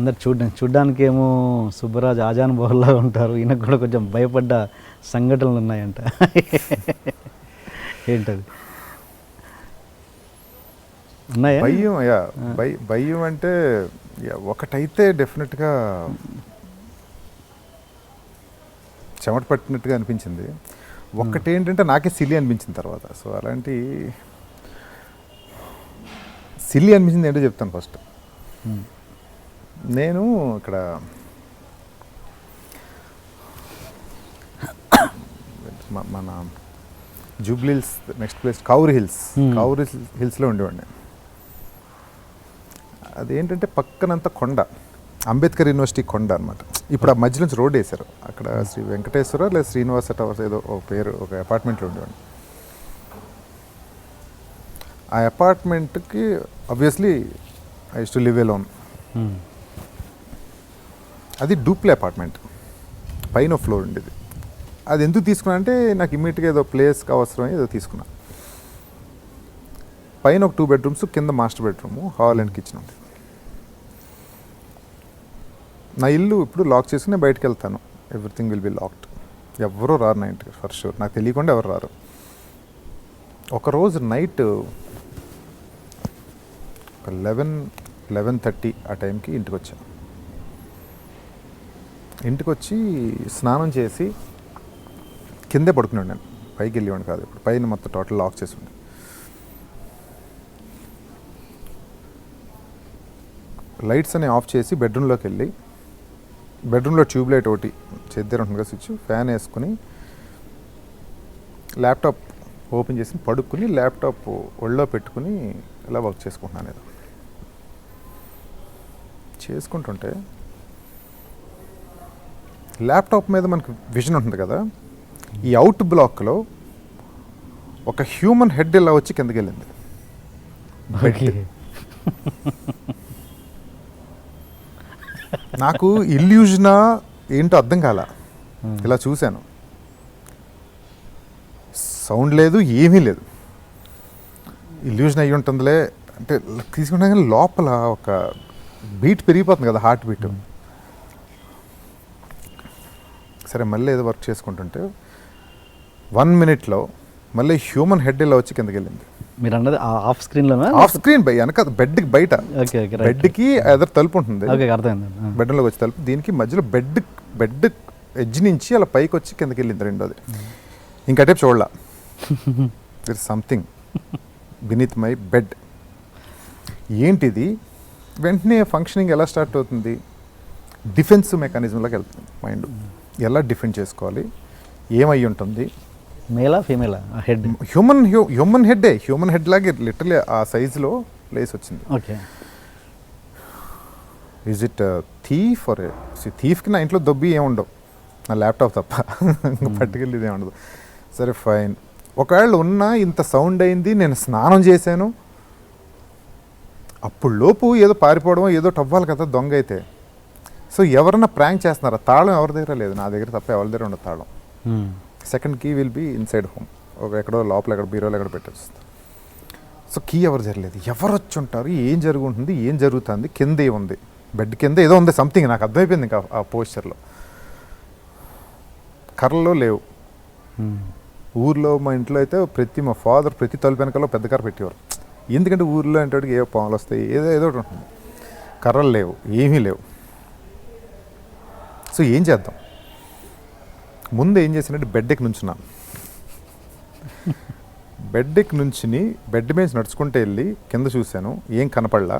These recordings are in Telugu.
అందరు చూడ్డానికి ఏమో సుబ్బరాజు ఆజానుభావుల్లా ఉంటారు, ఈయనకు కూడా కొంచెం భయపడ్డ సంఘటనలు ఉన్నాయంట. ఏంటది? ఉన్నాయా? భయం అంటే ఒకటైతే డెఫినెట్గా చెమట పట్టినట్టుగా అనిపించింది. ఒక్కటేంటంటే నాకే సిలి అనిపించింది తర్వాత. సో అలాంటి సిలి అనిపించింది ఏంటో చెప్తాను ఫస్ట్. నేను ఇక్కడ మన జూబ్లీ హిల్స్ నెక్స్ట్ ప్లేస్ కౌరి హిల్స్లో ఉండేవాడిని. అదేంటంటే పక్కనంతా కొండ, అంబేద్కర్ యూనివర్సిటీ కొండ అనమాట. ఇప్పుడు ఆ మధ్య నుంచి రోడ్ వేశారు. అక్కడ శ్రీ వెంకటేశ్వర లేదా శ్రీనివాస టవర్స్ ఏదో ఒక పేరు, ఒక అపార్ట్మెంట్లో ఉండేవాడిని. ఆ అపార్ట్మెంట్కి obviously I used to live alone. అది డూప్లే అపార్ట్మెంట్, పైన ఫ్లోర్ ఉండేది. అది ఎందుకు తీసుకున్నా అంటే నాకు ఇమ్మీడియట్గా ఏదో ప్లేస్కి అవసరం ఏదో తీసుకున్నా. పైన ఒక 2 bedrooms, కింద master bedroom, hall and kitchen ఉంది. నా ఇల్లు ఇప్పుడు లాక్ చేసుకుని బయటకు వెళ్తాను. Everything will be locked. ఎవరో రారు నా ఇంటికి ఫర్ షూర్. నాకు తెలియకుండా ఎవరు రారు. ఒకరోజు నైట్ 11-11:30 ఆ టైంకి ఇంటికి వచ్చాను. ఇంటికి వచ్చి స్నానం చేసి కిందే పడుకున్నాడు. నేను పైకి వెళ్ళేవాడిని కాదు. ఇప్పుడు పైన మొత్తం టోటల్ లాక్ చేసి ఉంది. లైట్స్ అన్ని ఆఫ్ చేసి బెడ్రూమ్లోకి వెళ్ళి, బెడ్రూమ్లో ట్యూబ్ లైట్ ఒకటి చేద్దరు ఉంటుంది కదా స్విచ్, ఫ్యాన్ వేసుకుని ల్యాప్టాప్ ఓపెన్ చేసి పడుకుని ల్యాప్టాప్ ఒళ్ళో పెట్టుకుని ఇలా వర్క్ చేసుకుంటున్నాను. ఏదో చేసుకుంటుంటే ల్యాప్టాప్ మీద మనకు విజన్ ఉంటుంది కదా, ఈ అవుట్ బ్లాక్లో ఒక హ్యూమన్ హెడ్ ఇలా వచ్చి కిందకి వెళ్ళింది. నాకు ఇల్యూజనా ఏంటో అర్థం కాల. ఇలా చూశాను, సౌండ్ లేదు, ఏమీ లేదు. ఇల్యూజన్ అయ్యి ఉంటుందిలే అంటే తీసుకుంటా, కానీ లోపల ఒక బీట్ పెరిగిపోతుంది కదా, హార్ట్ బీట్. సరే మళ్ళీ ఏదో వర్క్ చేసుకుంటుంటే 1 minute మళ్ళీ హ్యూమన్ హెడ్ ఇలా వచ్చి కిందకి వెళ్ళింది. మీరు అన్నది ఆఫ్ స్క్రీన్లో? ఆఫ్ స్క్రీన్ వెనక బెడ్కి బయట. బెడ్కి ఎదురు తలుపు ఉంటుంది, బెడ్రూమ్లోకి వచ్చి తలుపు. దీనికి మధ్యలో బెడ్ ఎడ్జ్ నుంచి అలా పైకి వచ్చి కిందకి వెళ్ళింది. రెండోది ఇంకటే చూడలా. There is something beneath my bed. ఏంటిది? వెంటనే ఫంక్షనింగ్ ఎలా స్టార్ట్ అవుతుంది? డిఫెన్స్ మెకానిజంలోకి వెళ్తుంది మైండ్. ఎలా డిఫెండ్ చేసుకోవాలి, ఏమై ఉంటుంది, మేలా ఫీమేలా హెడ్? హ్యూమన్ హెడ్ లాగే లిటరలీ ఆ సైజులో ప్లేస్ వచ్చింది. Okay. Is it thief or థీఫ్కి నా ఇంట్లో దొబ్బి ఏముండవు, నా ల్యాప్టాప్ తప్ప ఇంకా పట్టుకెళ్ళేది ఏముండదు. సరే ఫైన్. ఒకవేళ ఉన్నా ఇంత సౌండ్ అయింది, నేను స్నానం చేశాను, అప్పుడు లోపు ఏదో పారిపోవడం ఏదో అవ్వాలి కదా దొంగ అయితే. సో ఎవరన్నా ప్రాంక్ చేస్తున్నారా? తాళం ఎవరి దగ్గర లేదు, నా దగ్గర తప్ప ఎవరి దగ్గర ఉండదు తాళం. Second key will be inside home, ఎక్కడో లోపల ఎక్కడ బీరోలో ఎక్కడ పెట్టేస్తుంది. సో కీ ఎవరు జరగలేదు. ఎవరు వచ్చి ఉంటారు, ఏం జరుగుతుంది, ఏం జరుగుతుంది, కింద ఏముంది, బెడ్ కింద ఏదో ఉంది సంథింగ్. నాకు అర్థమైపోయింది ఇంకా ఆ పోస్చర్లో. కర్రలో లేవు. ఊర్లో మా ఇంట్లో అయితే మా ఫాదర్ ప్రతి తలుపు వెనకాల పెద్ద కర్ర పెట్టేవారు. ఎందుకంటే ఊర్లో అంటే ఏ పాములు వస్తాయి, ఏదో ఒకటి ఉంటుంది. కర్రలు లేవు, ఏమీ లేవు. సో ఏం చేద్దాం? ముందు ఏం చేసినట్టు బెడ్ ఎక్కి నుంచున్నాను. బెడ్ ఎక్కి నుంచుని బెడ్ మీద నడుచుకుంటూ వెళ్ళి కింద చూశాను, ఏం కనపడలా.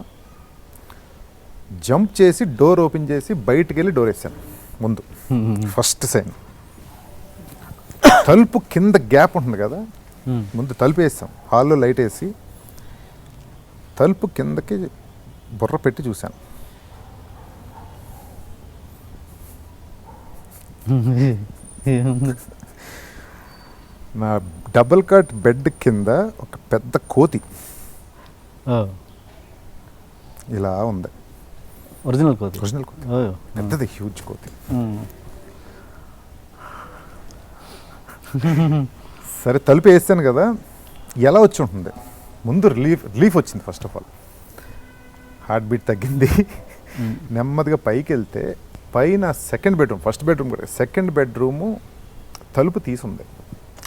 జంప్ చేసి డోర్ ఓపెన్ చేసి బయటికి వెళ్ళి డోర్ వేసాను ముందు. First sign. తలుపు కింద గ్యాప్ ఉంటుంది కదా, ముందు తలుపు వేసాం. హాల్లో లైట్ వేసి తలుపు కిందకి బుర్ర పెట్టి చూశాను. నా డబుల్ కాట్ బెడ్ కింద ఒక పెద్ద కోతి ఇలా ఉంది. ఒరిజినల్ కోతి? ఒరిజినల్ కోతి, పెద్దది, హ్యూజ్ కోతి. సరే తలుపు వేస్తాను కదా, ఎలా వచ్చి ఉంటుంది? ముందు రిలీఫ్ వచ్చింది. First of all heart beat తగ్గింది, నెమ్మదిగా పైకి వెళ్తే పైన సెకండ్ బెడ్రూమ్, ఫస్ట్ బెడ్రూమ్ కూడా సెకండ్ బెడ్రూము తలుపు తీసుంది.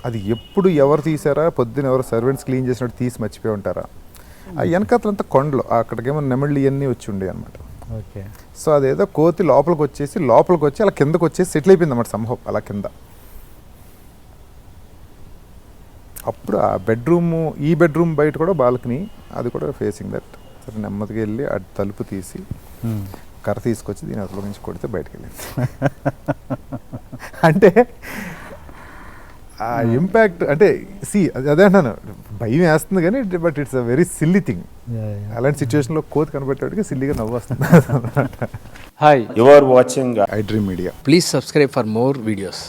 అది ఎప్పుడు ఎవరు తీసారా, పొద్దున ఎవరు సర్వెంట్స్ క్లీన్ చేసినట్టు తీసి మర్చిపోయి ఉంటారా. ఆ వెనకాతలంతా కొండలు, అక్కడికేమో నెమళ్ళు ఇవన్నీ వచ్చి ఉండే అనమాట. ఓకే. సో అదేదో కోతి లోపలికి వచ్చి అలా కిందకు వచ్చేసి సెటిల్ అయిపోయింది అన్నమాట సంభవం అలా కింద. అప్పుడు ఆ బెడ్రూము, ఈ బెడ్రూమ్ బయట కూడా బాల్కనీ, అది కూడా ఫేసింగ్ దట్. సరే నెమ్మదిగా వెళ్ళి ఆ తలుపు తీసి కర్ర తీసుకొచ్చి దీని అసలు నుంచి కొడితే బయటకు వెళ్ళింది. అంటే ఆ ఇంపాక్ట్ అంటే అదే అంటాను, భయం వేస్తుంది కానీ but it's a very silly thing. అలాంటి సిచ్యువేషన్లో కోతి కనబెట్టేటికి సిల్లీగా నవ్వు వస్తుంది. Hi, you are watching iDream Media. Please subscribe for more videos.